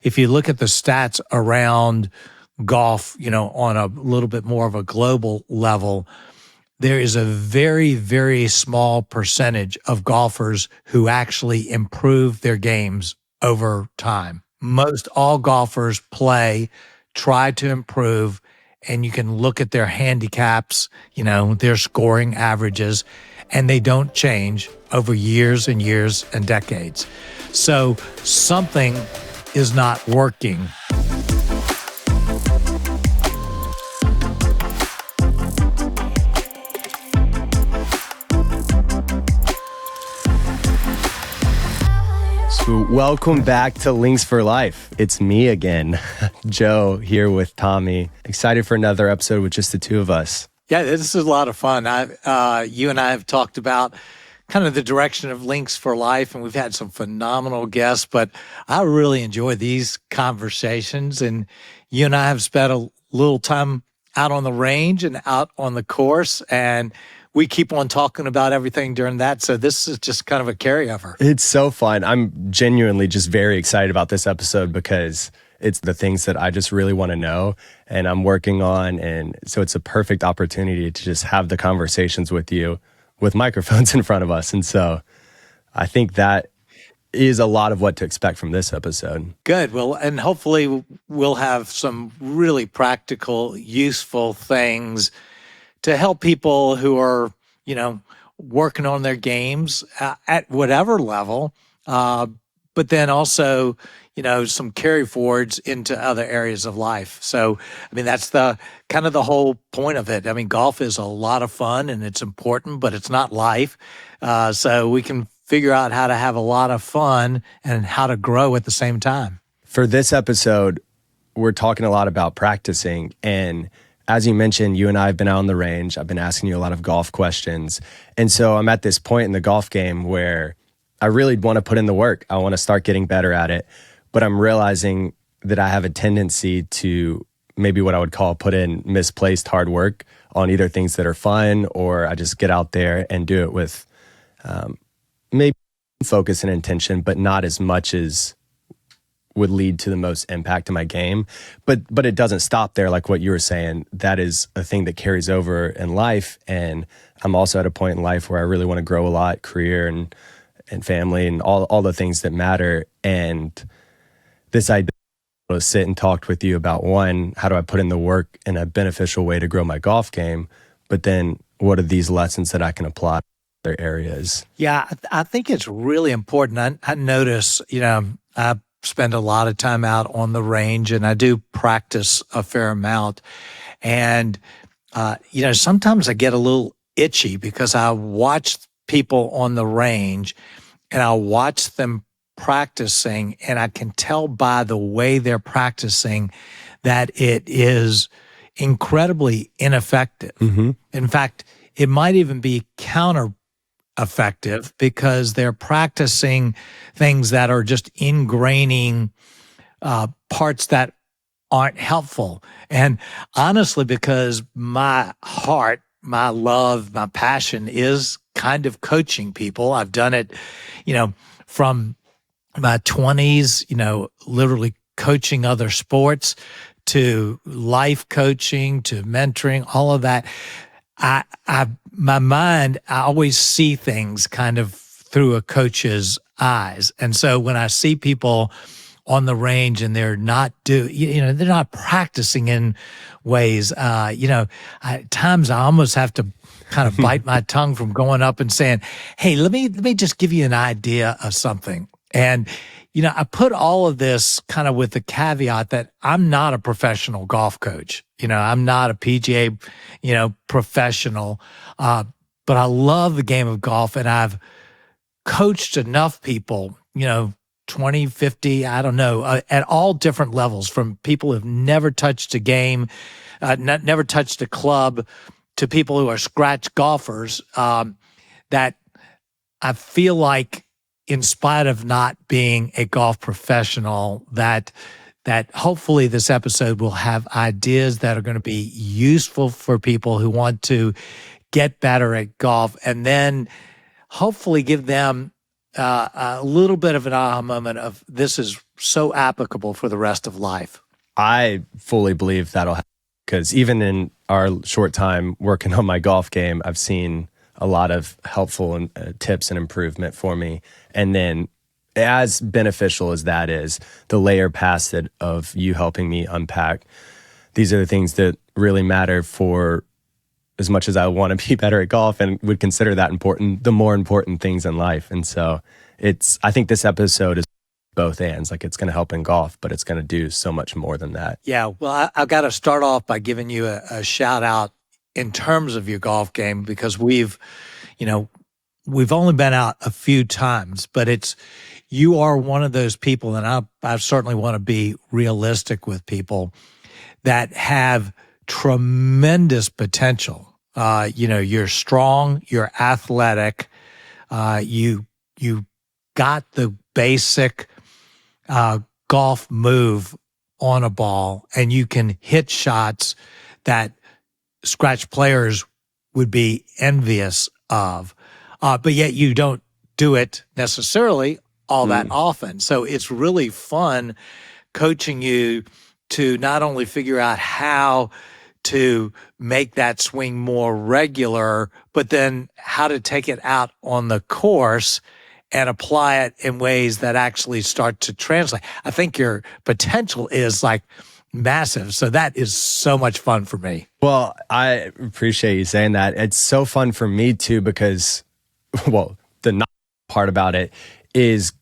if you look at the stats around golf, on a little bit more of a global level, there is a very, very small percentage of golfers who actually improve their games over time. Most all golfers try to improve, and you can look at their handicaps, their scoring averages, and they don't change over years and years and decades. So something is not working. So welcome back to Links for Life. It's me again, Joe, here with Tommy. Excited for another episode with just the two of us. Yeah, this is a lot of fun. You and I have talked about kind of the direction of Links for Life, and we've had some phenomenal guests, but I really enjoy these conversations. And you and I have spent a little time out on the range and out on the course, and we keep on talking about everything during that. So this is just kind of a carryover. It's so fun. I'm genuinely just very excited about this episode because it's the things that I just really want to know and I'm working on. And so it's a perfect opportunity to just have the conversations with you with microphones in front of us. And so I think that is a lot of what to expect from this episode. Good. Well, and hopefully we'll have some really practical, useful things to help people who are, working on their games at whatever level, but then also, some carry forwards into other areas of life. So, that's the kind of the whole point of it. Golf is a lot of fun and it's important, but it's not life. So we can figure out how to have a lot of fun and how to grow at the same time. For this episode, we're talking a lot about practicing. And as you mentioned, you and I have been out on the range. I've been asking you a lot of golf questions. And so I'm at this point in the golf game where I really want to put in the work. I want to start getting better at it. But I'm realizing that I have a tendency to maybe what I would call put in misplaced hard work on either things that are fun or I just get out there and do it with maybe focus and intention, but not as much as would lead to the most impact to my game. But it doesn't stop there. Like what you were saying, that is a thing that carries over in life. And I'm also at a point in life where I really want to grow a lot, career and family and all the things that matter. And this idea to sit and talk with you about, one, how do I put in the work in a beneficial way to grow my golf game? But then what are these lessons that I can apply to other areas? Yeah, I think it's really important. I notice, I spend a lot of time out on the range and I do practice a fair amount. And, sometimes I get a little itchy because I watch people on the range and I watch them practicing and I can tell by the way they're practicing that it is incredibly ineffective. Mm-hmm. In fact, it might even be counter-effective because they're practicing things that are just ingraining parts that aren't helpful. And honestly, because my heart, my love, my passion is kind of coaching people. I've done it, from my 20s, literally coaching other sports to life coaching to mentoring, all of that. My mind, I always see things kind of through a coach's eyes. And so when I see people on the range and they're not they're not practicing in ways, at times I almost have to kind of bite my tongue from going up and saying, hey, let me just give you an idea of something. And, I put all of this kind of with the caveat that I'm not a professional golf coach. I'm not a PGA, professional, but I love the game of golf and I've coached enough people, 20, 50, I don't know, at all different levels, from people who've never touched a game, never touched a club, to people who are scratch golfers, that I feel like, in spite of not being a golf professional, that hopefully this episode will have ideas that are going to be useful for people who want to get better at golf, and then hopefully give them a little bit of an aha moment of this is so applicable for the rest of life. I fully believe that'll happen because even in our short time working on my golf game, I've seen a lot of helpful tips and improvement for me. And then as beneficial as that is, the layer past it of you helping me unpack, these are the things that really matter for as much as I want to be better at golf and would consider that important, the more important things in life. And so I think this episode is both ends. Like it's going to help in golf, but it's going to do so much more than that. Yeah. Well, I've got to start off by giving you a shout out in terms of your golf game, because we've only been out a few times, but you are one of those people, and I certainly want to be realistic with people that have tremendous potential. You're strong, you're athletic, you got the basic golf move on a ball, and you can hit shots that scratch players would be envious of. But yet you don't do it necessarily all that often. So it's really fun coaching you to not only figure out how to make that swing more regular, but then how to take it out on the course and apply it in ways that actually start to translate. I think your potential is like massive. So that is so much fun for me. Well, I appreciate you saying that. It's so fun for me too, because, well, the not part about it is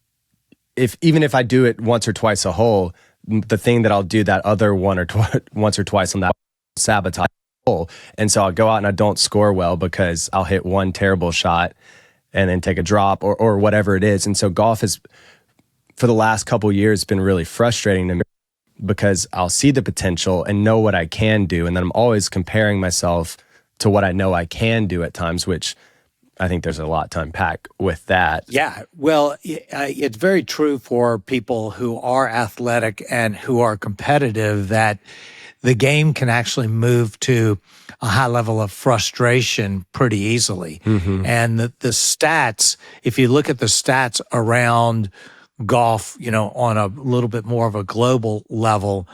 even if I do it once or twice a hole, the thing that I'll do that other once or twice on that sabotage hole. And so I'll go out and I don't score well because I'll hit one terrible shot and then take a drop or whatever it is. And so golf has, for the last couple of years, been really frustrating to me because I'll see the potential and know what I can do. And then I'm always comparing myself to what I know I can do at times, which I think there's a lot to unpack with that. Yeah, well, it's very true for people who are athletic and who are competitive that the game can actually move to a high level of frustration pretty easily. Mm-hmm. And the stats, if you look at the stats around golf, on a little bit more of a global level,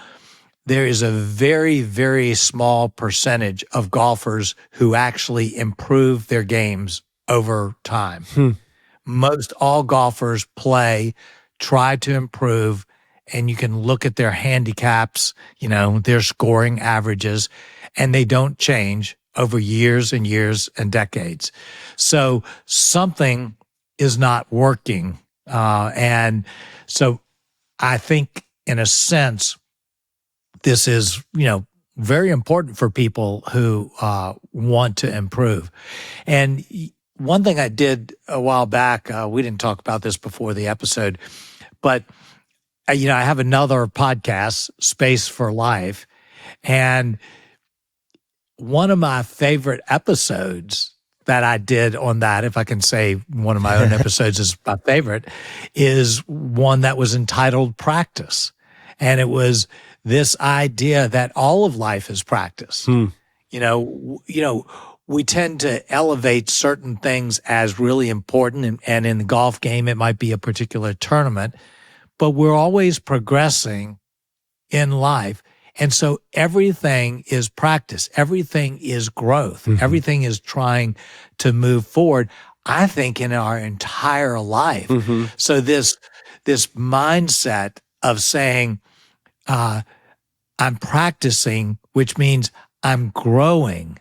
there is a very, very small percentage of golfers who actually improve their games over time. Most all golfers try to improve, and you can look at their handicaps, their scoring averages, and they don't change over years and years and decades. So something is not working. And so I think in a sense, this is, very important for people who want to improve. And one thing I did a while back, we didn't talk about this before the episode, but I have another podcast, Space for Life, and one of my favorite episodes that I did on that, if I can say one of my own episodes is my favorite, is one that was entitled Practice. And it was this idea that all of life is practice. We tend to elevate certain things as really important. And in the golf game, it might be a particular tournament, but we're always progressing in life. And so everything is practice. Everything is growth. Mm-hmm. Everything is trying to move forward, I think, in our entire life. Mm-hmm. So this mindset of saying, I'm practicing, which means I'm growing.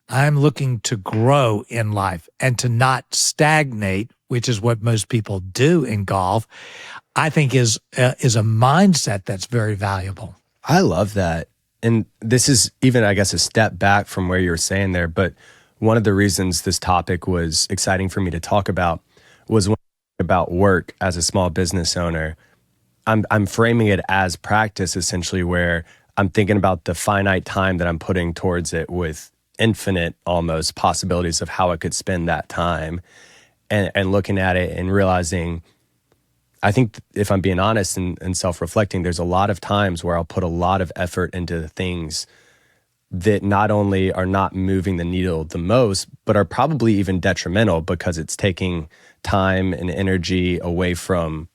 I'm looking to grow in life and to not stagnate, which is what most people do in golf, I think is a mindset that's very valuable. I love that. And this is even, I guess, a step back from where you were saying there. But one of the reasons this topic was exciting for me to talk about was when I think about work as a small business owner. I'm framing it as practice, essentially, where I'm thinking about the finite time that I'm putting towards it with infinite almost possibilities of how I could spend that time, and looking at it and realizing, I think if I'm being honest and self-reflecting, there's a lot of times where I'll put a lot of effort into things that not only are not moving the needle the most, but are probably even detrimental because it's taking time and energy away from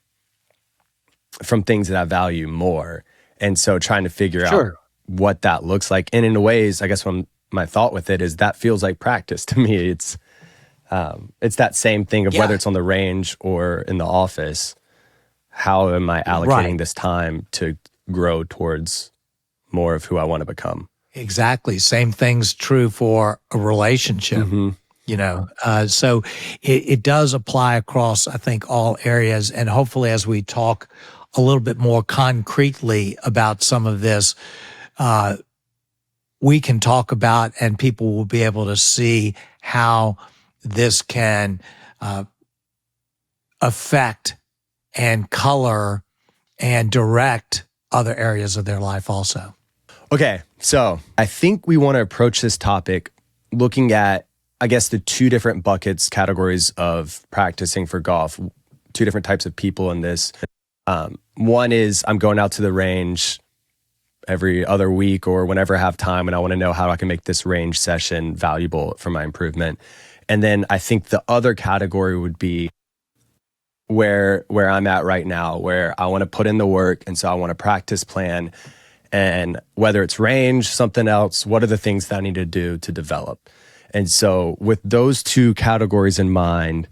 from things that I value more. And so trying to figure out Sure. what that looks like. And in a ways, I guess my thought with it is that feels like practice to me. It's that same thing of whether Yeah. it's on the range or in the office. How am I allocating Right. this time to grow towards more of who I want to become? Exactly. Same thing's true for a relationship. Mm-hmm. So it does apply across, I think, all areas. And hopefully, as we talk a little bit more concretely about some of this, we can talk about and people will be able to see how this can affect and color and direct other areas of their life also. Okay, so I think we want to approach this topic looking at, I guess, the two different buckets, categories of practicing for golf, two different types of people in this. One is I'm going out to the range every other week or whenever I have time, and I want to know how I can make this range session valuable for my improvement. And then I think the other category would be where I'm at right now, where I want to put in the work, and so I want to practice plan. And whether it's range, something else, what are the things that I need to do to develop? And so with those two categories in mind,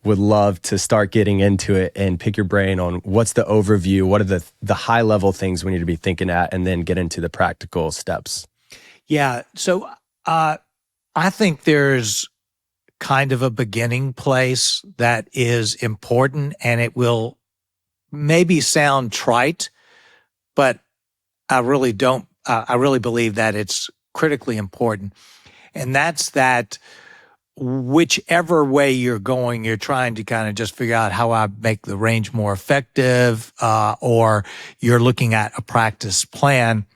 would love to start getting into it and pick your brain on what's the overview, what are the high level things we need to be thinking at, and then get into the practical steps. Yeah. So I think there's kind of a beginning place that is important, and it will maybe sound trite, but I really don't. I really believe that it's critically important, and that's that whichever way you're going, you're trying to kind of just figure out how I make the range more effective, or you're looking at a practice plan.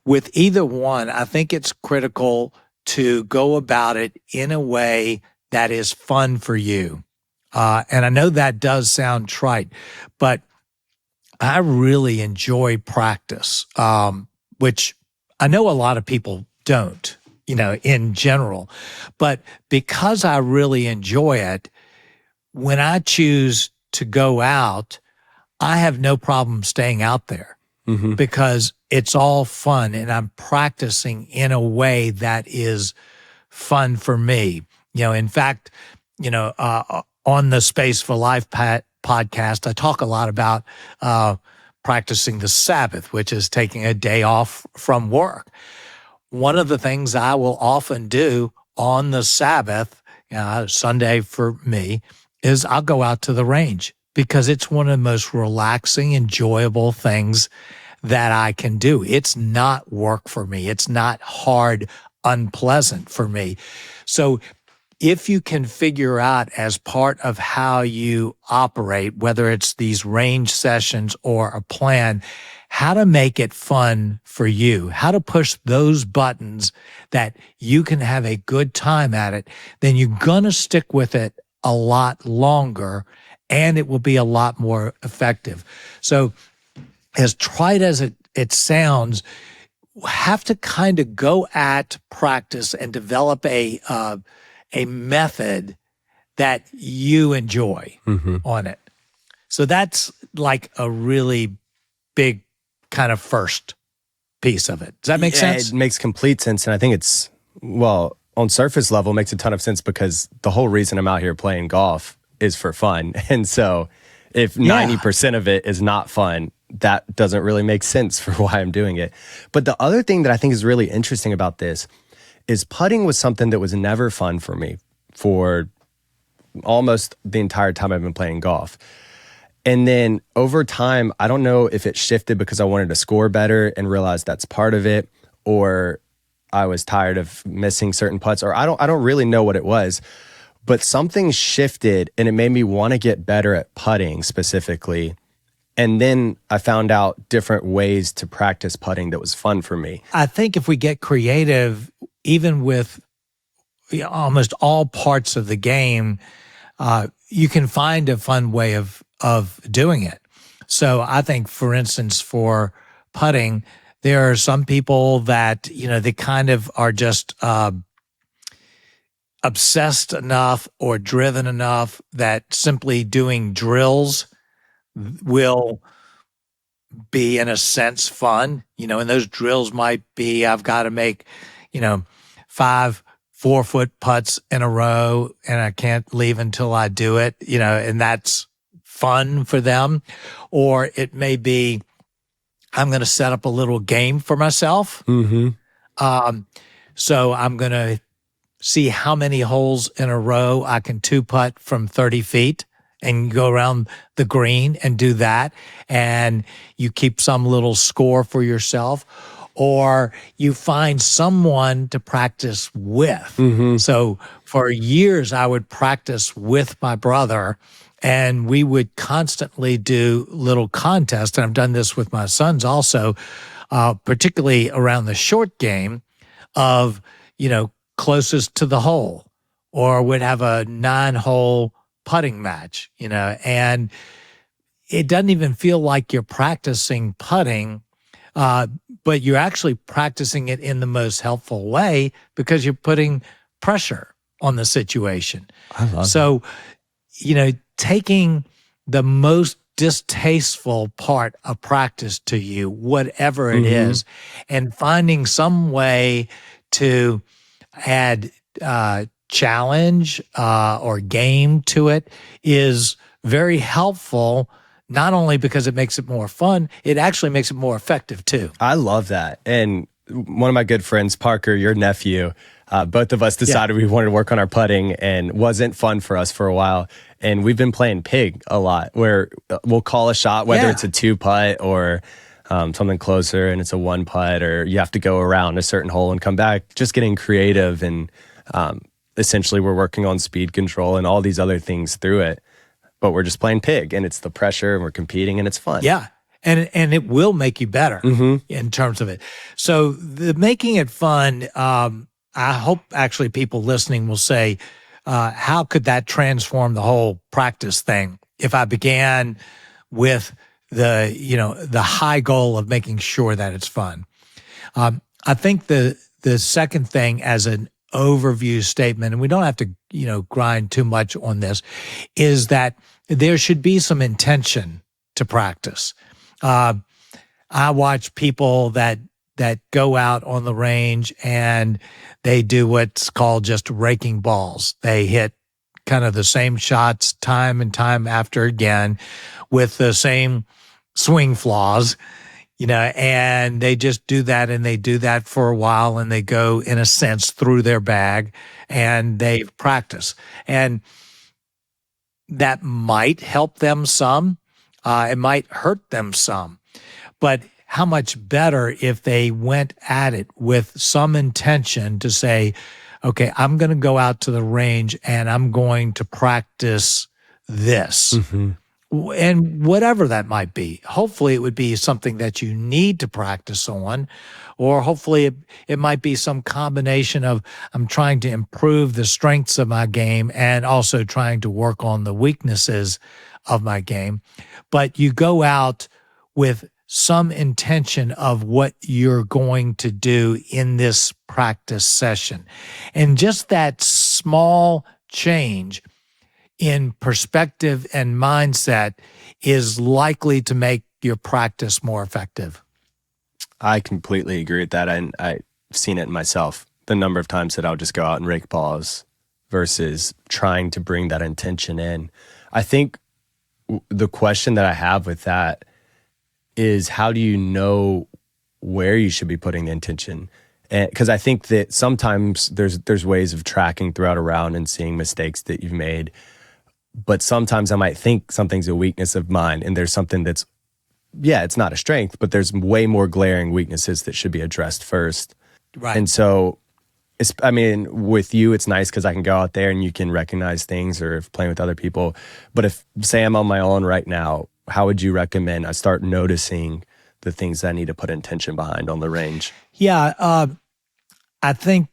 With either one, I think it's critical to go about it in a way that is fun for you. And I know that does sound trite, but I really enjoy practice, which I know a lot of people don't, in general. But because I really enjoy it, when I choose to go out, I have no problem staying out there Mm-hmm. because it's all fun and I'm practicing in a way that is fun for me. In fact, on the Space for Life podcast, I talk a lot about practicing the Sabbath, which is taking a day off from work. One of the things I will often do on the Sabbath, Sunday for me, is I'll go out to the range because it's one of the most relaxing, enjoyable things that I can do. It's not work for me. It's not hard, unpleasant for me. So if you can figure out as part of how you operate, whether it's these range sessions or a plan, how to make it fun for you, how to push those buttons that you can have a good time at it, then you're going to stick with it a lot longer and it will be a lot more effective. So as trite as it sounds, have to kind of go at practice and develop a method that you enjoy Mm-hmm. on it. So that's like a really big kind of first piece of it. Does that make Yeah, sense? it makes complete sense. And I think it's, well, on surface level, makes a ton of sense because the whole reason I'm out here playing golf is for fun. And so if 90% of it is not fun, that doesn't really make sense for why I'm doing it. But the other thing that I think is really interesting about this is putting was something that was never fun for me for almost the entire time I've been playing golf. And then over time, I don't know if it shifted because I wanted to score better and realized that's part of it, or I was tired of missing certain putts, or I don't really know what it was. But something shifted and it made me want to get better at putting specifically. And then I found out different ways to practice putting that was fun for me. I think if we get creative, even with almost all parts of the game, you can find a fun way of doing it. So I think, for instance, for putting, there are some people that, they kind of are just obsessed enough or driven enough that simply doing drills will be, in a sense, fun. And those drills might be, I've got to make, 5 4-foot putts in a row and I can't leave until I do it, and that's fun for them. Or it may be, I'm going to set up a little game for myself. So I'm going to see how many holes in a row I can two-putt from 30 feet and go around the green and do that. And you keep some little score for yourself. Or you find someone to practice with. So for years, I would practice with my brother, and we would constantly do little contests. And I've done this with my sons also, particularly around the short game of, closest to the hole, or would have a 9-hole putting match, and it doesn't even feel like you're practicing putting, but you're actually practicing it in the most helpful way because you're putting pressure on the situation. I love so, taking the most distasteful part of practice to you, whatever it is, and finding some way to add challenge or game to it is very helpful. Not only because it makes it more fun, it actually makes it more effective too. I love that. And one of my good friends, Parker, your nephew, both of us decided we wanted to work on our putting, and wasn't fun for us for a while. And we've been playing pig a lot, where we'll call a shot, whether it's a 2-putt or something closer and it's a 1-putt, or you have to go around a certain hole and come back. Just getting creative, and essentially we're working on speed control and all these other things through it. But we're just playing pig, and it's the pressure, and we're competing, and it's fun. Yeah. And it will make you better in terms of it. So the making it fun, I hope actually people listening will say, how could that transform the whole practice thing if I began with the high goal of making sure that it's fun? I think the second thing, as an overview statement, and we don't have to, grind too much on this, is that there should be some intention to practice. I watch people that go out on the range and they do what's called just raking balls. They hit kind of the same shots time and time after again with the same swing flaws, and they just do that, and they do that for a while, and they go, in a sense, through their bag, and they practice. And that might help them some. It might hurt them some. But how much better if they went at it with some intention to say, okay, I'm going to go out to the range and I'm going to practice this. And whatever that might be. Hopefully it would be something that you need to practice on, or hopefully it might be some combination of, I'm trying to improve the strengths of my game and also trying to work on the weaknesses of my game. But you go out with some intention of what you're going to do in this practice session. And just that small change in perspective and mindset is likely to make your practice more effective. I completely agree with that. And I've seen it in myself, the number of times that I'll just go out and rake balls versus trying to bring that intention in. I think the question that I have with that is, how do you know where you should be putting the intention? Because I think that sometimes there's ways of tracking throughout a round and seeing mistakes that you've made. But sometimes I might think something's a weakness of mine, and there's something that's, it's not a strength, but there's way more glaring weaknesses that should be addressed first. Right. And so, with you, it's nice because I can go out there and you can recognize things, or if playing with other people. But if, say, I'm on my own right now, how would you recommend I start noticing the things that I need to put intention behind on the range? Yeah, I think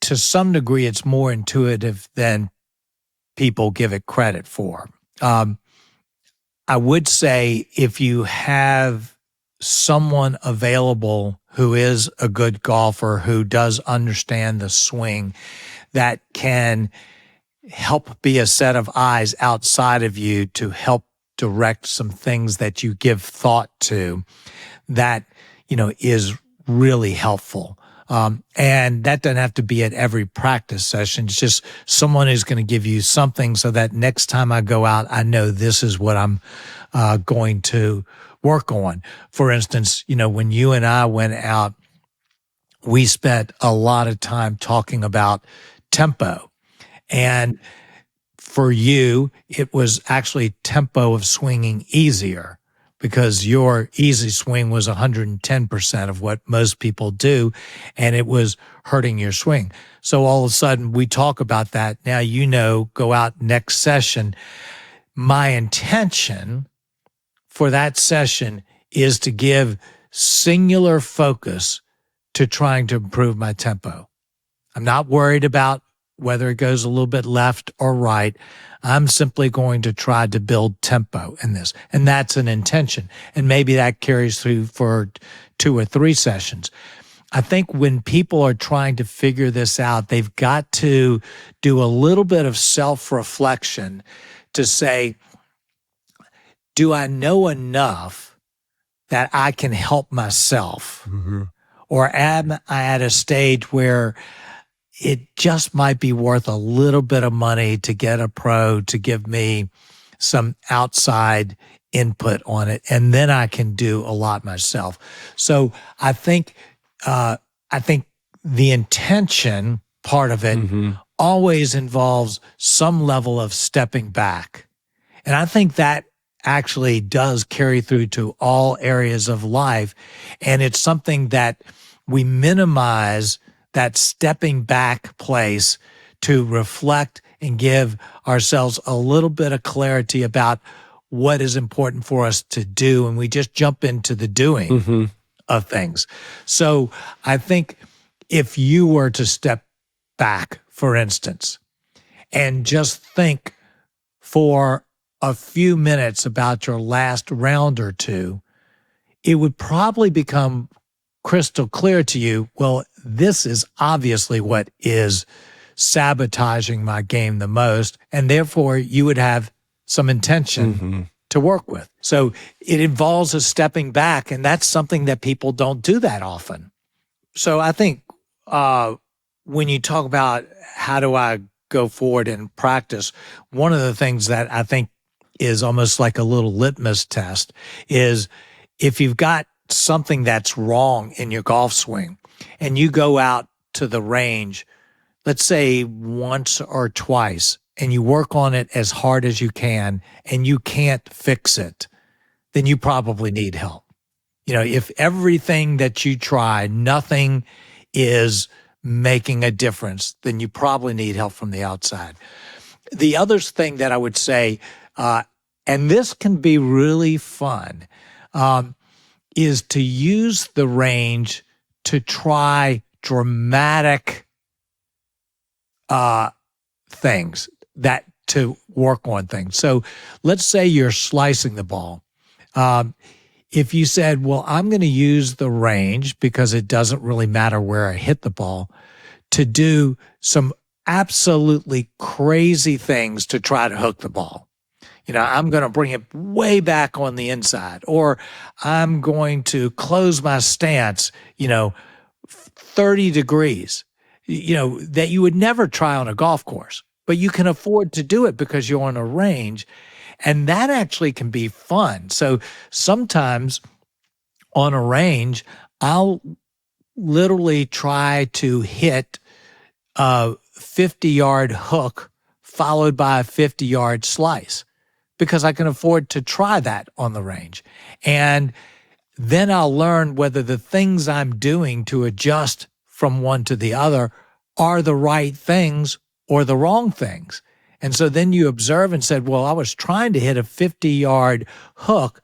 to some degree it's more intuitive than people give it credit for. I would say if you have someone available who is a good golfer, who does understand the swing, that can help be a set of eyes outside of you to help direct some things that you give thought to that, is really helpful. And that doesn't have to be at every practice session. It's just someone who's going to give you something so that next time I go out, I know this is what I'm going to work on. For instance, when you and I went out, we spent a lot of time talking about tempo. And for you, it was actually tempo of swinging easier because your easy swing was 110% of what most people do, and it was hurting your swing. So all of a sudden, we talk about that. Now, go out next session. My intention for that session is to give singular focus to trying to improve my tempo. I'm not worried about whether it goes a little bit left or right. I'm simply going to try to build tempo in this. And that's an intention. And maybe that carries through for 2 or 3 sessions. I think when people are trying to figure this out, they've got to do a little bit of self-reflection to say, do I know enough that I can help myself? Mm-hmm. Or am I at a stage where it just might be worth a little bit of money to get a pro to give me some outside input on it, and then I can do a lot myself. So I think the intention part of it always involves some level of stepping back. And I think that actually does carry through to all areas of life. And it's something that we minimize, that stepping back place to reflect and give ourselves a little bit of clarity about what is important for us to do. And we just jump into the doing of things. So I think if you were to step back, for instance, and just think for a few minutes about your last round or two, it would probably become crystal clear to you, well, this is obviously what is sabotaging my game the most, and therefore you would have some intention to work with. So it involves a stepping back, and that's something that people don't do that often. So I think when you talk about how do I go forward and practice, one of the things that I think is almost like a little litmus test is if you've got something that's wrong in your golf swing and you go out to the range, let's say once or twice, and you work on it as hard as you can and you can't fix it, then you probably need help. If everything that you try, nothing is making a difference, then you probably need help from the outside. The other thing that I would say, and this can be really fun, is to use the range to try dramatic things, that to work on things. So let's say you're slicing the ball. If you said, well, I'm going to use the range because it doesn't really matter where I hit the ball to do some absolutely crazy things to try to hook the ball. I'm going to bring it way back on the inside, or I'm going to close my stance, 30 degrees, that you would never try on a golf course, but you can afford to do it because you're on a range. And that actually can be fun. So sometimes on a range, I'll literally try to hit a 50-yard hook followed by a 50-yard slice because I can afford to try that on the range. And then I'll learn whether the things I'm doing to adjust from one to the other are the right things or the wrong things. And so then you observe and said, well, I was trying to hit a 50-yard hook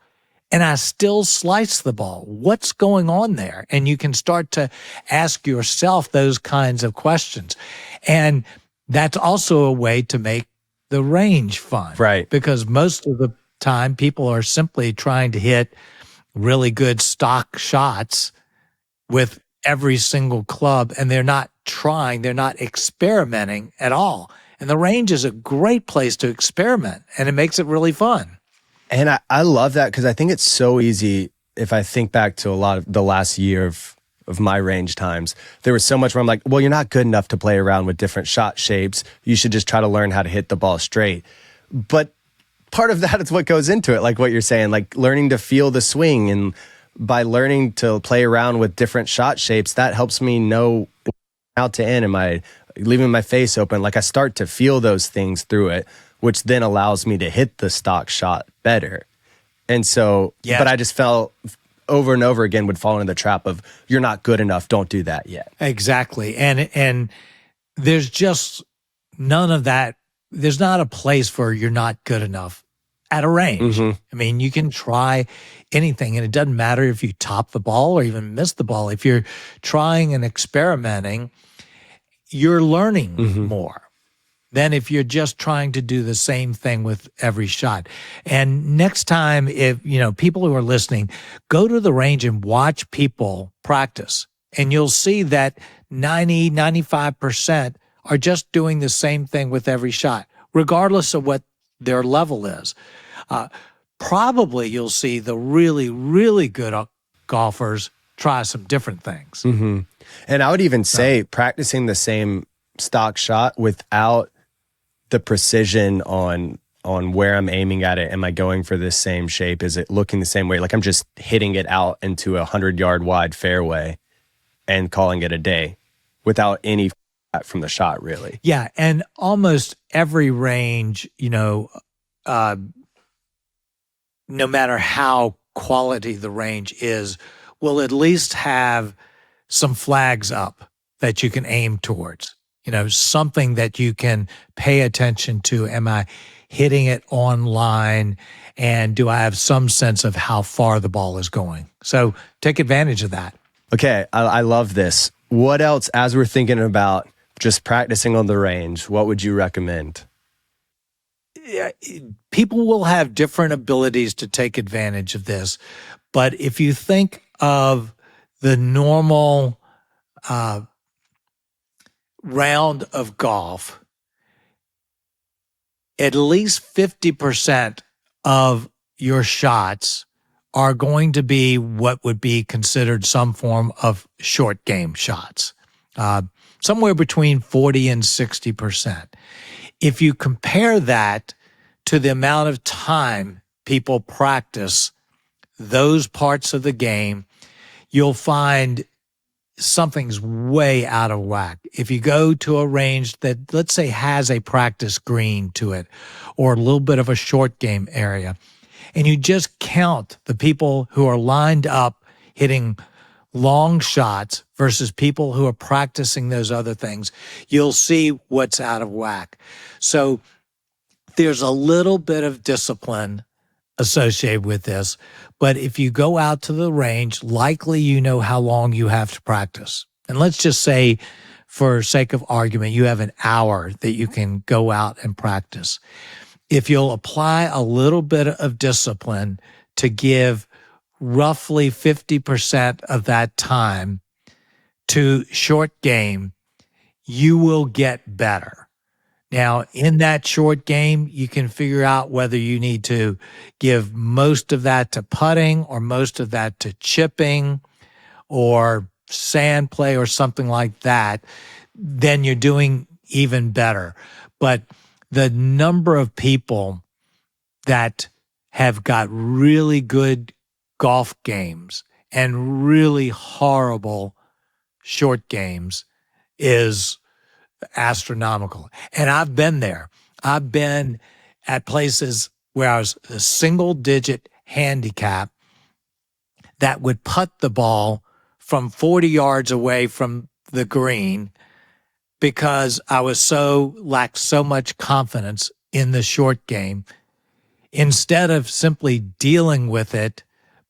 and I still sliced the ball. What's going on there? And you can start to ask yourself those kinds of questions. And that's also a way to make the range fun. Right. Because most of the time people are simply trying to hit really good stock shots with every single club, and they're not experimenting at all. And the range is a great place to experiment, and it makes it really fun. And I love that because I think it's so easy. If I think back to a lot of the last year of my range times, there was so much where I'm like, well, you're not good enough to play around with different shot shapes. You should just try to learn how to hit the ball straight. But part of that is what goes into it, like what you're saying, like learning to feel the swing. And by learning to play around with different shot shapes, that helps me know out to in. Am I leaving my face open? Like I start to feel those things through it, which then allows me to hit the stock shot better. And so, Yeah. but I just felt over and over again would fall into the trap of you're not good enough. Don't do that yet. Exactly. And there's just none of that. There's not a place for you're not good enough at a range. I mean, you can try anything, and it doesn't matter if you top the ball or even miss the ball. If you're trying and experimenting, you're learning more than if you're just trying to do the same thing with every shot. And next time, if people who are listening, go to the range and watch people practice, and you'll see that 95% are just doing the same thing with every shot, regardless of what their level is. Probably you'll see the really, really good golfers try some different things. And I would even say practicing the same stock shot without the precision on where I'm aiming at it. Am I going for this same shape? Is it looking the same way? Like I'm just hitting it out into 100-yard wide fairway and calling it a day without any from the shot, really. Yeah, and almost every range, no matter how quality the range is, will at least have some flags up that you can aim towards. Something that you can pay attention to. Am I hitting it on line? And do I have some sense of how far the ball is going? So take advantage of that. Okay, I love this. What else, as we're thinking about just practicing on the range, what would you recommend? People will have different abilities to take advantage of this. But if you think of the normal round of golf, at least 50% of your shots are going to be what would be considered some form of short game shots, somewhere between 40 and 60%. If you compare that to the amount of time people practice those parts of the game, you'll find something's way out of whack. If you go to a range that, let's say, has a practice green to it or a little bit of a short game area, and you just count the people who are lined up hitting long shots versus people who are practicing those other things, you'll see what's out of whack. So there's a little bit of discipline associated with this. But if you go out to the range, likely you know how long you have to practice. And let's just say, for sake of argument, you have an hour that you can go out and practice. If you'll apply a little bit of discipline to give roughly 50% of that time to short game, you will get better. Now, in that short game, you can figure out whether you need to give most of that to putting or most of that to chipping or sand play or something like that. Then you're doing even better. But the number of people that have got really good golf games and really horrible short games is astronomical. And I've been there. I've been at places where I was a single-digit handicap that would putt the ball from 40 yards away from the green because I lacked so much confidence in the short game, instead of simply dealing with it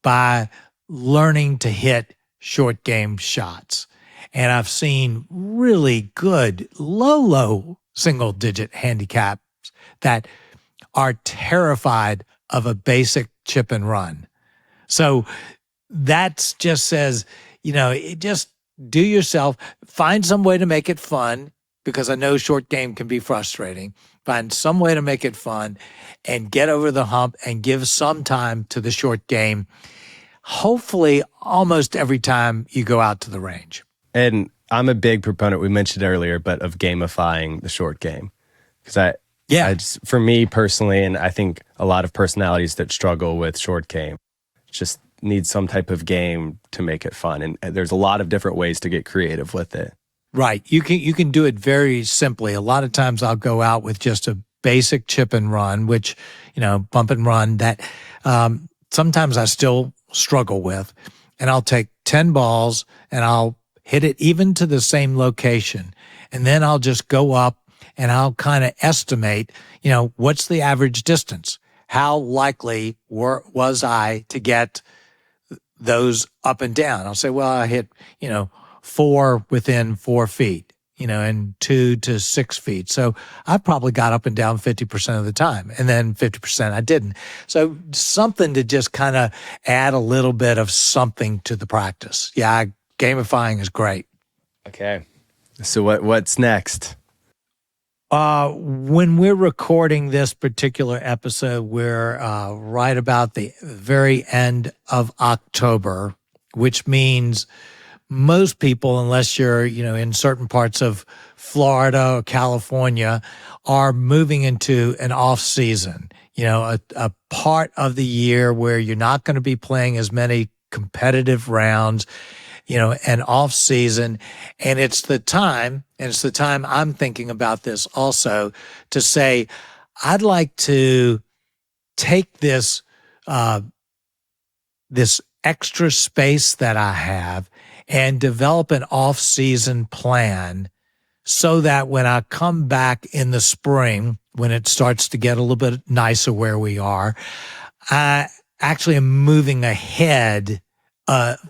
by learning to hit short game shots. And I've seen really good low single-digit handicaps that are terrified of a basic chip and run. So that just says, just do yourself, find some way to make it fun, because I know short game can be frustrating, find some way to make it fun and get over the hump and give some time to the short game, hopefully almost every time you go out to the range. And I'm a big proponent, we mentioned earlier, but of gamifying the short game. Because for me personally, and I think a lot of personalities that struggle with short game just need some type of game to make it fun. And there's a lot of different ways to get creative with it. Right. You can do it very simply. A lot of times I'll go out with just a basic chip and run, which, bump and run that sometimes I still struggle with. And I'll take 10 balls and I'll hit it even to the same location. And then I'll just go up and I'll kind of estimate, what's the average distance? How likely was I to get those up and down? I'll say, well, I hit, 4 within 4 feet, and 2 to 6 feet. So I probably got up and down 50% of the time, and then 50% I didn't. So something to just kind of add a little bit of something to the practice. Yeah, gamifying is great. Okay. So what's next? When we're recording this particular episode, we're right about the very end of October, which means most people, unless you're, in certain parts of Florida or California, are moving into an off season, a part of the year where you're not going to be playing as many competitive rounds, an off season. And it's the time I'm thinking about this also to say, I'd like to take this, this extra space that I have and develop an off-season plan so that when I come back in the spring, when it starts to get a little bit nicer where we are, I actually am moving ahead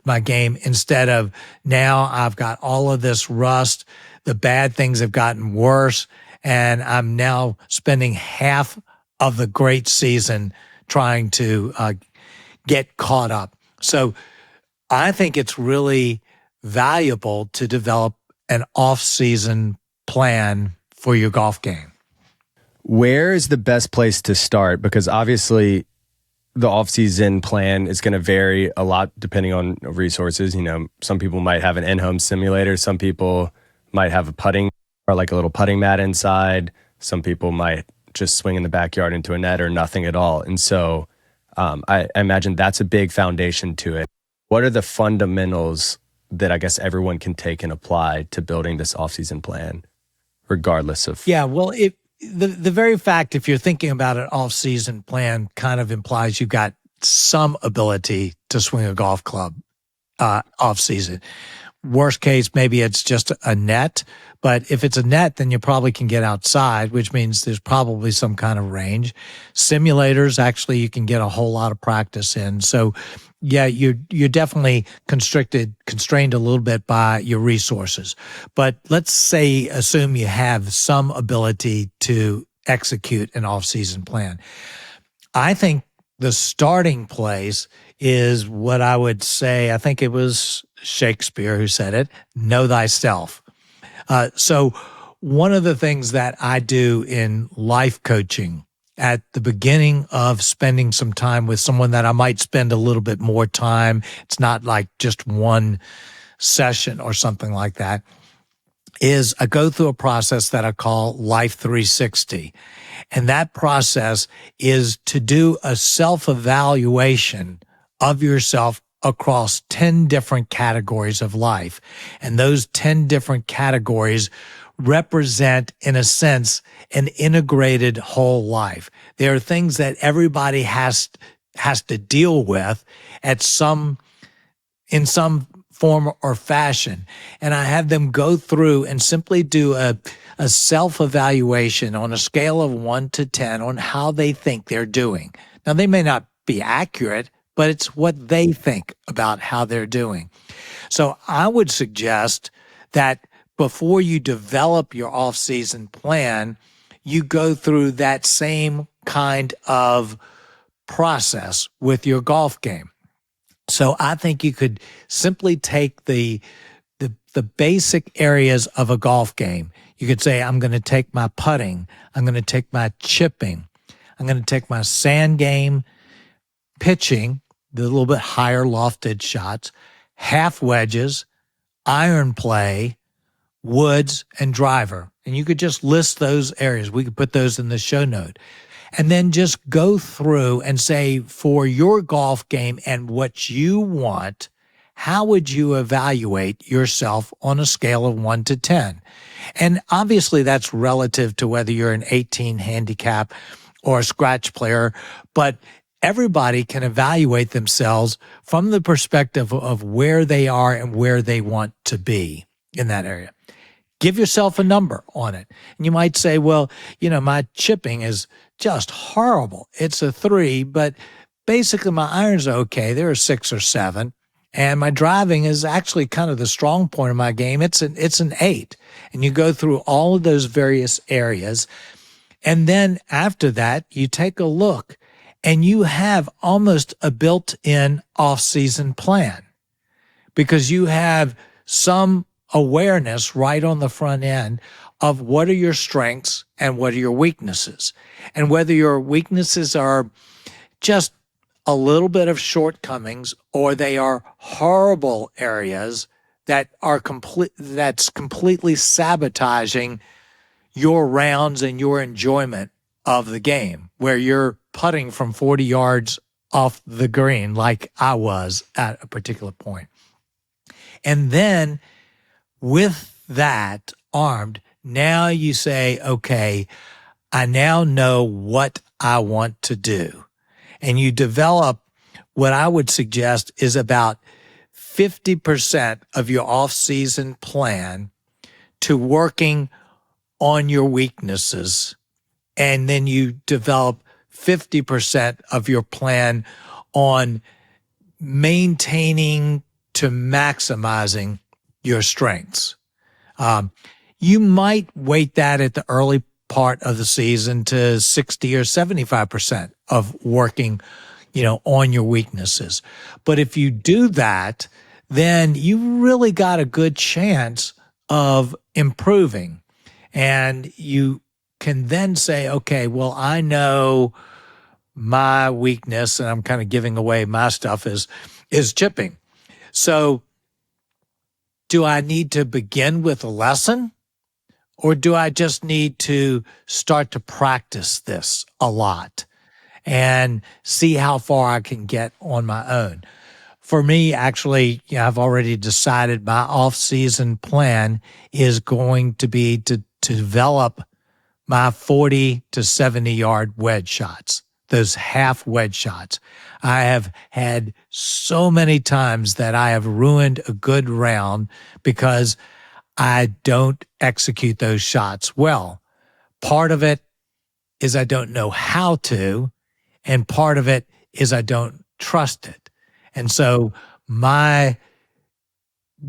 my game instead of now I've got all of this rust, the bad things have gotten worse, and I'm now spending half of the great season trying to get caught up. So I think it's really valuable to develop an off-season plan for your golf game. Where is the best place to start? Because obviously the off-season plan is going to vary a lot depending on resources. Some people might have an in-home simulator. Some people might have a putting or like a little putting mat inside. Some people might just swing in the backyard into a net or nothing at all. And so I imagine that's a big foundation to it. What are the fundamentals that I guess everyone can take and apply to building this off-season plan, regardless of? Yeah, well, the very fact, if you're thinking about an off-season plan, kind of implies you've got some ability to swing a golf club off-season. Worst case, maybe it's just a net. But if it's a net, then you probably can get outside, which means there's probably some kind of range. Simulators, actually, you can get a whole lot of practice in. So, yeah, you're definitely constrained a little bit by your resources. But let's assume you have some ability to execute an off-season plan. I think the starting place is what I would say, I think it was Shakespeare who said it, know thyself. So one of the things that I do in life coaching at the beginning of spending some time with someone that I might spend a little bit more time, it's not like just one session or something like that, is I go through a process that I call Life 360. And that process is to do a self-evaluation of yourself across 10 different categories of life. And those 10 different categories represent, in a sense, an integrated whole life. There are things that everybody has to deal with in some form or fashion. And I have them go through and simply do a self-evaluation on a scale of 1 to 10 on how they think they're doing. Now, they may not be accurate, but it's what they think about how they're doing. So I would suggest that before you develop your off-season plan, you go through that same kind of process with your golf game. So I think you could simply take the the basic areas of a golf game. You could say, I'm going to take my putting, I'm going to take my chipping, I'm going to take my sand game, pitching, the little bit higher lofted shots, half wedges, iron play, woods, and driver. And you could just list those areas. We could put those in the show note. And then just go through and say, for your golf game and what you want, how would you evaluate yourself on a scale of 1 to 10? And obviously that's relative to whether you're an 18 handicap or a scratch player, but everybody can evaluate themselves from the perspective of where they are and where they want to be in that area. Give yourself a number on it. And you might say, well, my chipping is just horrible. It's a 3, but basically my irons are okay. They're a 6 or 7. And my driving is actually kind of the strong point of my game. It's an 8. And you go through all of those various areas. And then after that, you take a look and you have almost a built-in off-season plan because you have some awareness right on the front end of what are your strengths and what are your weaknesses. And whether your weaknesses are just a little bit of shortcomings or they are horrible areas that are that's completely sabotaging your rounds and your enjoyment of the game, where you're putting from 40 yards off the green like I was at a particular point. And then with that armed, now you say, okay, I now know what I want to do. And you develop what I would suggest is about 50% of your off-season plan to working on your weaknesses. And then you develop 50% of your plan on maintaining to maximizing your strengths. You might weight that at the early part of the season to 60 or 75% of working, on your weaknesses. But if you do that, then you really got a good chance of improving. And you can then say, okay, well, I know my weakness, and I'm kind of giving away my stuff is chipping. So do I need to begin with a lesson? Or do I just need to start to practice this a lot and see how far I can get on my own? For me, actually, I've already decided my off-season plan is going to be to develop my 40 to 70-yard wedge shots, those half wedge shots. I have had so many times that I have ruined a good round because I don't execute those shots well. Part of it is I don't know how to, and part of it is I don't trust it. And so my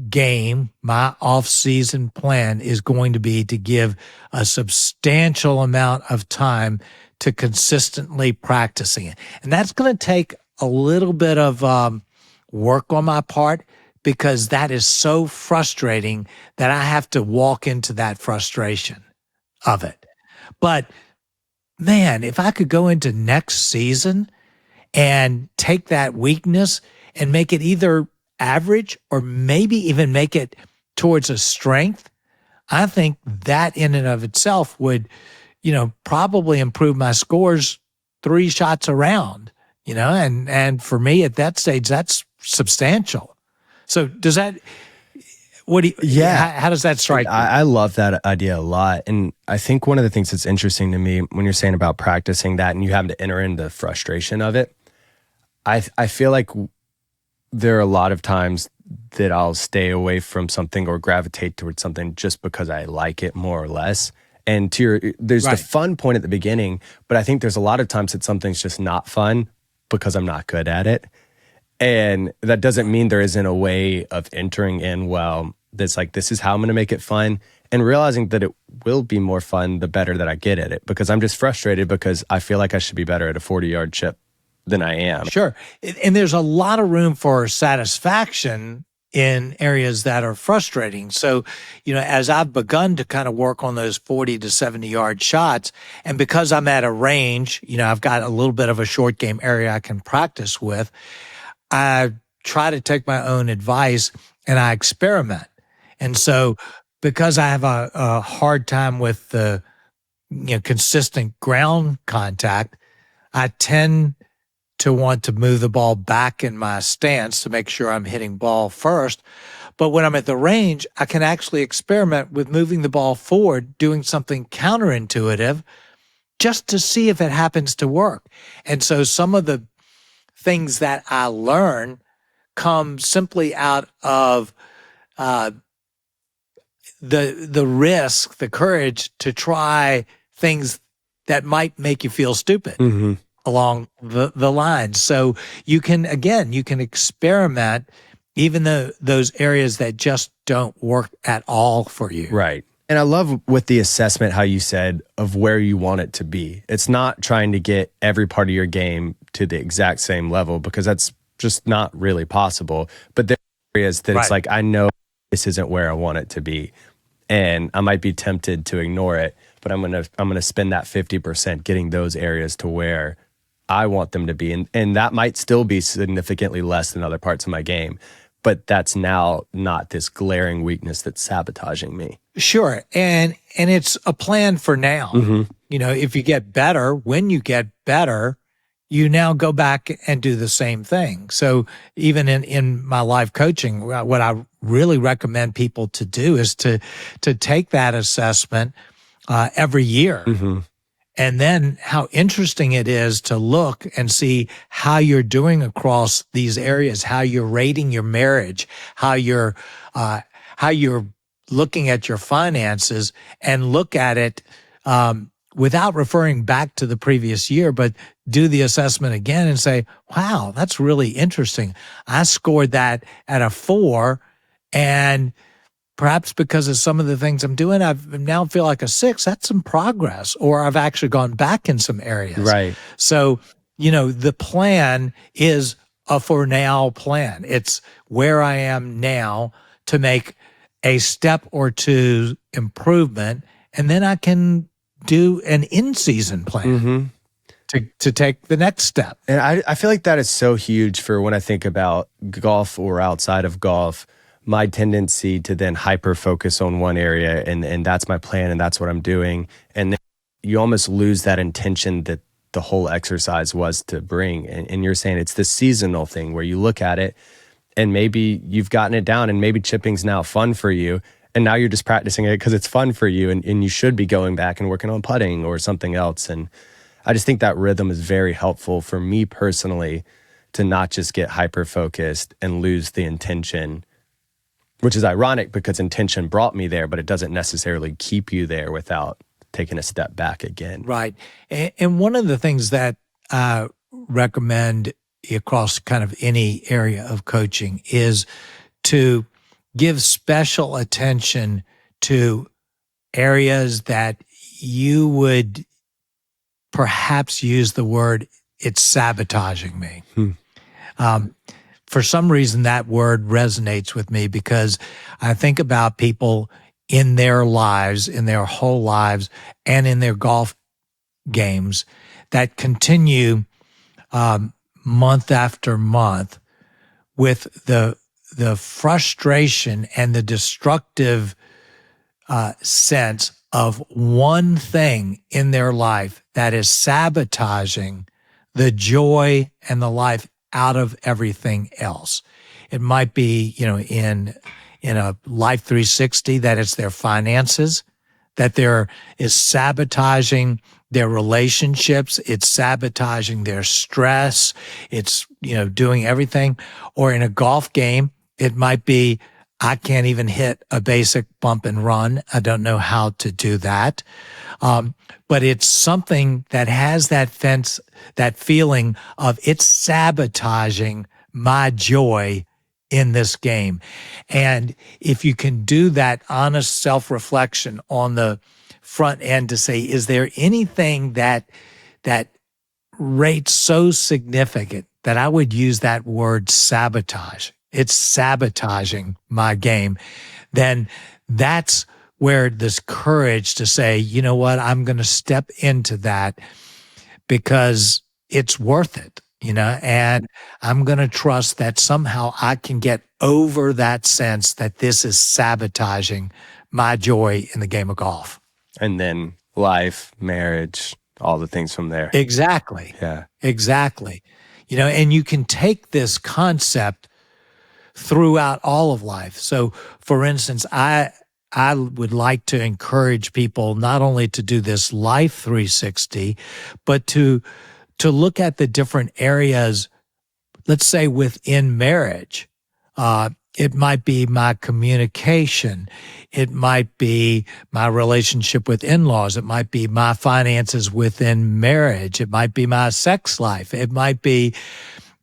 game, my off-season plan is going to be to give a substantial amount of time to consistently practicing it. And that's going to take a little bit of work on my part, because that is so frustrating that I have to walk into that frustration of it. But man, if I could go into next season and take that weakness and make it either average or maybe even make it towards a strength, I think that in and of itself would, probably improve my scores 3 shots around, and for me at that stage, that's substantial. So does that, how does that strike you? I love that idea a lot. And I think one of the things that's interesting to me when you're saying about practicing that and you having to enter in the frustration of it, I feel like there are a lot of times that I'll stay away from something or gravitate towards something just because I like it more or less. And there's the fun point at the beginning, but I think there's a lot of times that something's just not fun because I'm not good at it. And that doesn't mean there isn't a way of entering in, that's like, this is how I'm going to make it fun, and realizing that it will be more fun the better that I get at it, because I'm just frustrated because I feel like I should be better at a 40-yard chip than I am. Sure. And there's a lot of room for satisfaction in areas that are frustrating. So, as I've begun to kind of work on those 40 to 70 yard shots, and because I'm at a range, I've got a little bit of a short game area I can practice with, I try to take my own advice and I experiment. And so, because I have a hard time with the consistent ground contact, I tend to want to move the ball back in my stance to make sure I'm hitting ball first. But when I'm at the range, I can actually experiment with moving the ball forward, doing something counterintuitive just to see if it happens to work. And so some of the things that I learn come simply out of the risk, the courage to try things that might make you feel stupid. Mm-hmm. Along the lines. So you can experiment even though those areas that just don't work at all for you. Right. And I love with the assessment how you said of where you want it to be. It's not trying to get every part of your game to the exact same level because that's just not really possible. But there are areas that it's like, I know this isn't where I want it to be. And I might be tempted to ignore it, but I'm gonna spend that 50% getting those areas to where I want them to be. And that might still be significantly less than other parts of my game. But that's now not this glaring weakness that's sabotaging me. Sure. And it's a plan for now. Mm-hmm. If you get better, when you get better, you now go back and do the same thing. So even in my life coaching, what I really recommend people to do is to take that assessment every year. Mm-hmm. And then how interesting it is to look and see how you're doing across these areas, how you're rating your marriage, how you're looking at your finances, and look at it without referring back to the previous year, but do the assessment again and say, wow, that's really interesting. I scored that at a 4, and perhaps because of some of the things I'm doing, I now feel like a 6. That's some progress, or I've actually gone back in some areas. Right. So, the plan is a for now plan. It's where I am now to make a step or two improvement, and then I can do an in-season plan to take the next step. And I feel like that is so huge for when I think about golf or outside of golf. My tendency to then hyper focus on one area and that's my plan and that's what I'm doing. And then you almost lose that intention that the whole exercise was to bring. And you're saying it's this seasonal thing where you look at it and maybe you've gotten it down and maybe chipping's now fun for you. And now you're just practicing it because it's fun for you and you should be going back and working on putting or something else. And I just think that rhythm is very helpful for me personally to not just get hyper focused and lose the intention, which is ironic because intention brought me there, but it doesn't necessarily keep you there without taking a step back again. Right. And one of the things that I recommend across kind of any area of coaching is to give special attention to areas that you would perhaps use the word, it's sabotaging me. For some reason, that word resonates with me because I think about people in their lives, in their whole lives, and in their golf games that continue month after month with the frustration and the destructive sense of one thing in their life that is sabotaging the joy and the life out of everything else. It might be, in a Life 360 that it's their finances, that there is sabotaging their relationships, it's sabotaging their stress, it's, doing everything. Or in a golf game, it might be, I can't even hit a basic bump and run. I don't know how to do that. But it's something that has that feeling of it's sabotaging my joy in this game. And if you can do that honest self-reflection on the front end to say, is there anything that rates so significant that I would use that word sabotage it's sabotaging my game, then that's where this courage to say, you know what, I'm going to step into that because it's worth it, and I'm going to trust that somehow I can get over that sense that this is sabotaging my joy in the game of golf. And then life, marriage, all the things from there. Exactly. Yeah. Exactly. And you can take this concept throughout all of life. So, for instance, I would like to encourage people not only to do this life 360, but to look at the different areas, let's say within marriage. It might be my communication. It might be my relationship with in-laws. It might be my finances within marriage. It might be my sex life. It might be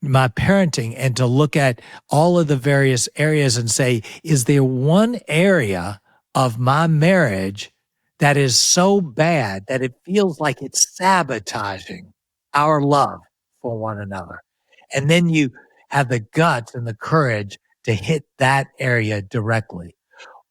my parenting, and to look at all of the various areas and say, is there one area of my marriage that is so bad that it feels like it's sabotaging our love for one another? And then you have the guts and the courage to hit that area directly,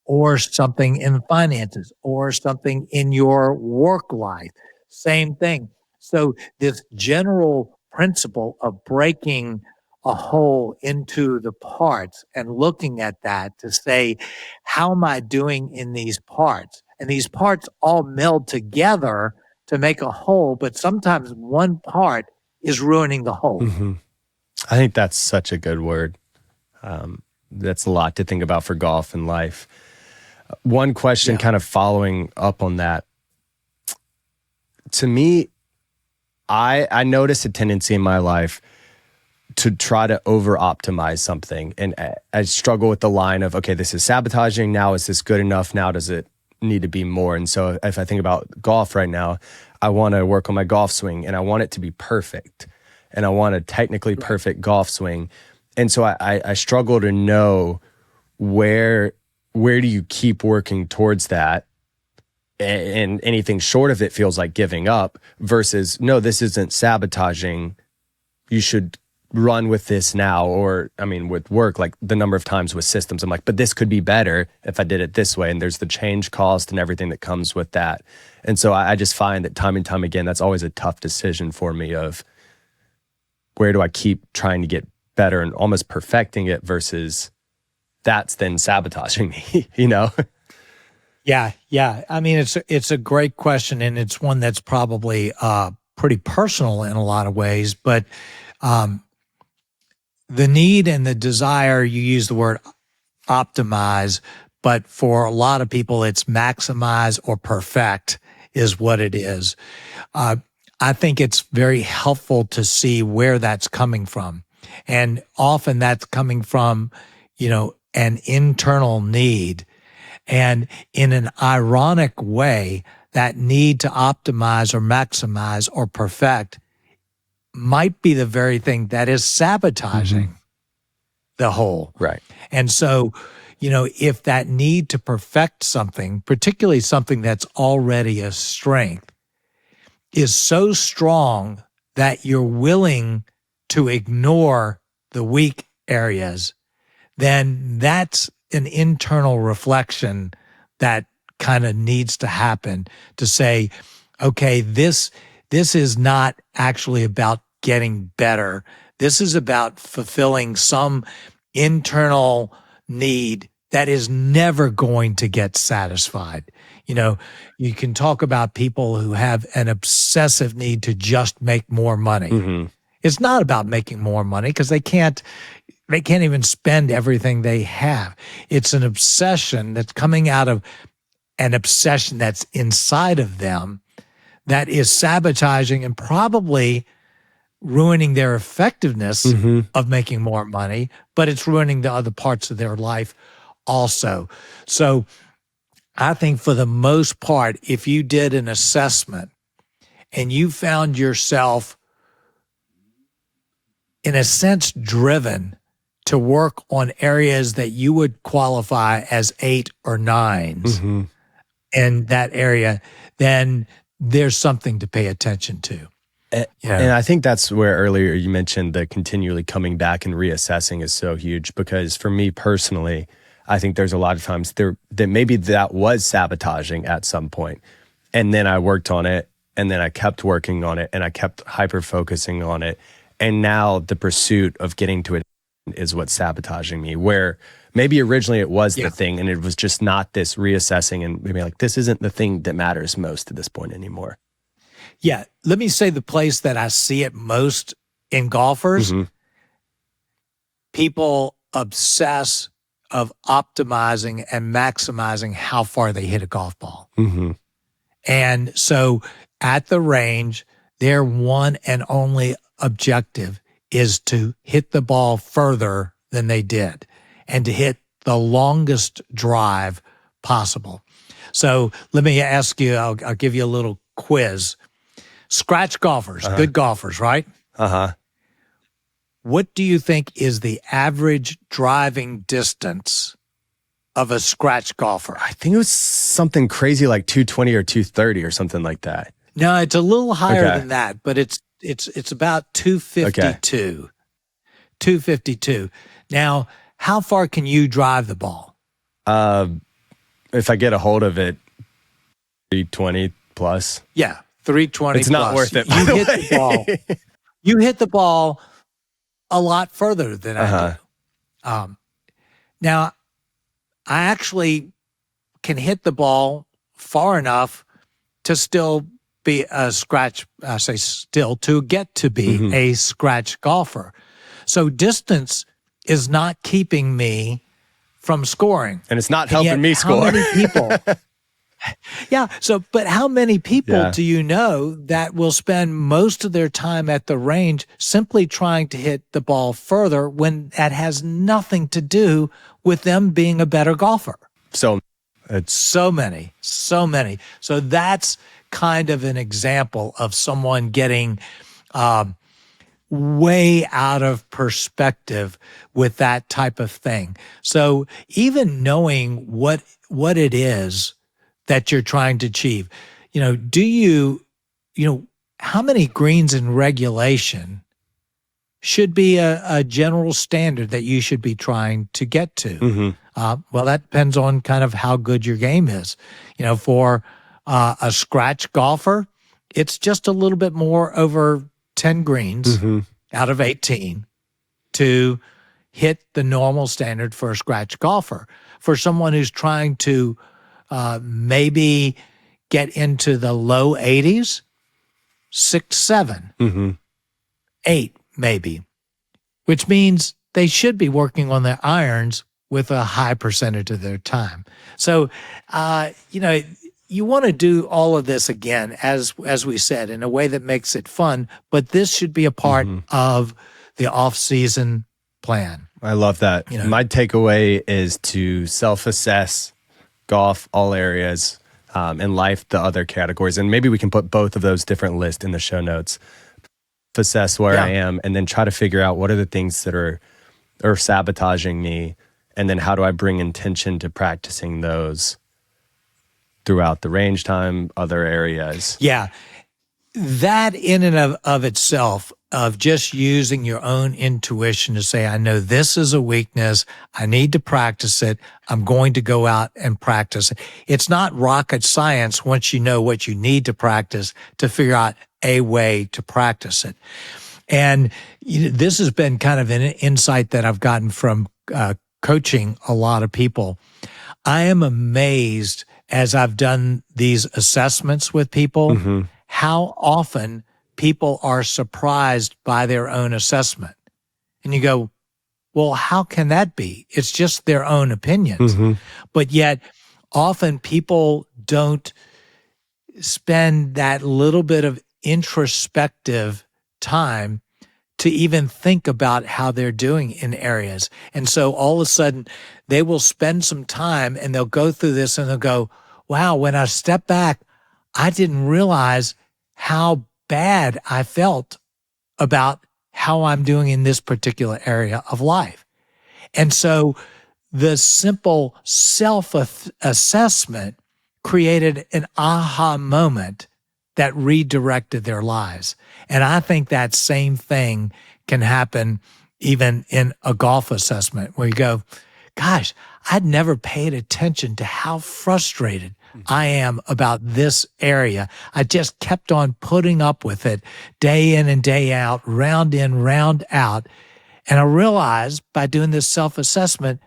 or something in finances, or something in your work life. Same thing. So this general principle of breaking a whole into the parts and looking at that to say, how am I doing in these parts? And these parts all meld together to make a whole, but sometimes one part is ruining the whole. Mm-hmm. I think that's such a good word. That's a lot to think about for golf and life. One question kind of following up on that. To me, I notice a tendency in my life to try to over-optimize something. And I struggle with the line of, okay, this is sabotaging. Now, is this good enough? Now, does it need to be more? And so if I think about golf right now, I want to work on my golf swing and I want it to be perfect. And I want a technically perfect golf swing. And so I struggle to know where do you keep working towards that, and anything short of it feels like giving up, versus, no, this isn't sabotaging. You should run with this now. Or, I mean, with work, like the number of times with systems, I'm like, but this could be better if I did it this way. And there's the change cost and everything that comes with that. And so I just find that time and time again, that's always a tough decision for me of where do I keep trying to get better and almost perfecting it versus that's then sabotaging me, Yeah. I mean, it's a great question, and it's one that's probably pretty personal in a lot of ways. But the need and the desire, you use the word optimize, but for a lot of people, it's maximize or perfect is what it is. I think it's very helpful to see where that's coming from. And often that's coming from, an internal need. And in an ironic way, that need to optimize or maximize or perfect might be the very thing that is sabotaging the whole. Right. And so, if that need to perfect something, particularly something that's already a strength, is so strong that you're willing to ignore the weak areas, then that's an internal reflection that kind of needs to happen to say, okay, this is not actually about getting better. This is about fulfilling some internal need that is never going to get satisfied. You can talk about people who have an obsessive need to just make more money. Mm-hmm. It's not about making more money because they can't even spend everything they have. It's an obsession that's coming out of an obsession that's inside of them that is sabotaging and probably ruining their effectiveness of making more money, but it's ruining the other parts of their life also. So I think for the most part, if you did an assessment and you found yourself, in a sense, driven to work on areas that you would qualify as 8 or 9s in that area, then there's something to pay attention to. And I think that's where earlier you mentioned the continually coming back and reassessing is so huge, because for me personally, I think there's a lot of times there that maybe that was sabotaging at some point. And then I worked on it, and then I kept working on it, and I kept hyper focusing on it. And now the pursuit of getting to it is what's sabotaging me, where maybe originally it was the thing, and it was just not this reassessing and maybe like, this isn't the thing that matters most at this point anymore. Yeah. Let me say the place that I see it most in golfers, people obsess of optimizing and maximizing how far they hit a golf ball. And so at the range, their one and only objective is to hit the ball further than they did and to hit the longest drive possible. So let me ask you, I'll give you a little quiz. Scratch golfers, good golfers, right? What do you think is the average driving distance of a scratch golfer? I think it was something crazy like 220 or 230 or something like that. No, it's a little higher than that, but it's about 252. 252. Now, how far can you drive the ball? If I get a hold of it, 320 plus. Yeah, 320 It's plus. not worth it, You hit the ball. You hit the ball a lot further than I do. Now, I actually can hit the ball far enough to still be a scratch, I say still, to get to be a scratch golfer. So distance is not keeping me from scoring. And it's not helping me score. How many people? But how many people do you know that will spend most of their time at the range simply trying to hit the ball further when that has nothing to do with them being a better golfer? So many. So that's kind of an example of someone getting way out of perspective with that type of thing. So even knowing what it is that you're trying to achieve, how many greens in regulation should be a general standard that you should be trying to get to? Well, that depends on kind of how good your game is. For a scratch golfer, it's just a little bit more over 10 greens out of 18 to hit the normal standard for a scratch golfer. For someone who's trying to maybe get into the low 80s, 6, 7, 8 maybe, which means they should be working on their irons with a high percentage of their time. So, you want to do all of this again, as we said, in a way that makes it fun, but this should be a part of the off-season plan. I love that. My takeaway is to self-assess golf, all areas, and life, the other categories. And maybe we can put both of those different lists in the show notes. Assess where I am, and then try to figure out what are the things that are sabotaging me, and then how do I bring intention to practicing those throughout the range time, other areas. Yeah. That in and of itself, of just using your own intuition to say, I know this is a weakness. I need to practice it. I'm going to go out and practice it. It's not rocket science once you know what you need to practice to figure out a way to practice it. And this has been kind of an insight that I've gotten from coaching a lot of people. I am amazed as I've done these assessments with people, how often people are surprised by their own assessment. And you go, well, how can that be? It's just their own opinions. But yet often people don't spend that little bit of introspective time to even think about how they're doing in areas. And so all of a sudden they will spend some time and they'll go through this and they'll go, wow, when I step back, I didn't realize how bad I felt about how I'm doing in this particular area of life. And so the simple self-assessment created an aha moment that redirected their lives. And I think that same thing can happen even in a golf assessment where you go, gosh, I'd never paid attention to how frustrated I am about this area. I just kept on putting up with it day in and day out, round in, round out. And I realized by doing this self-assessment,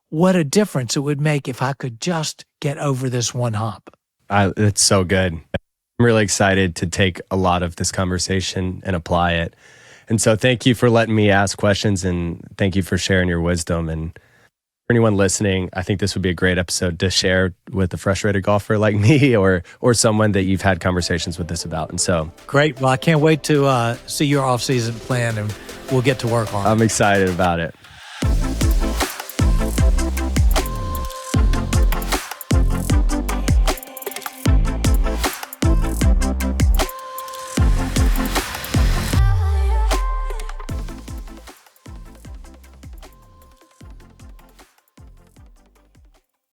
what a difference it would make if I could just get over this one hump. It's so good. I'm really excited to take a lot of this conversation and apply it. And so thank you for letting me ask questions, and thank you for sharing your wisdom. And for anyone listening, I think this would be a great episode to share with a frustrated golfer like me or someone that you've had conversations with this about. And so great. Well, I can't wait to see your off-season plan, and we'll get to work on it. I'm excited about it.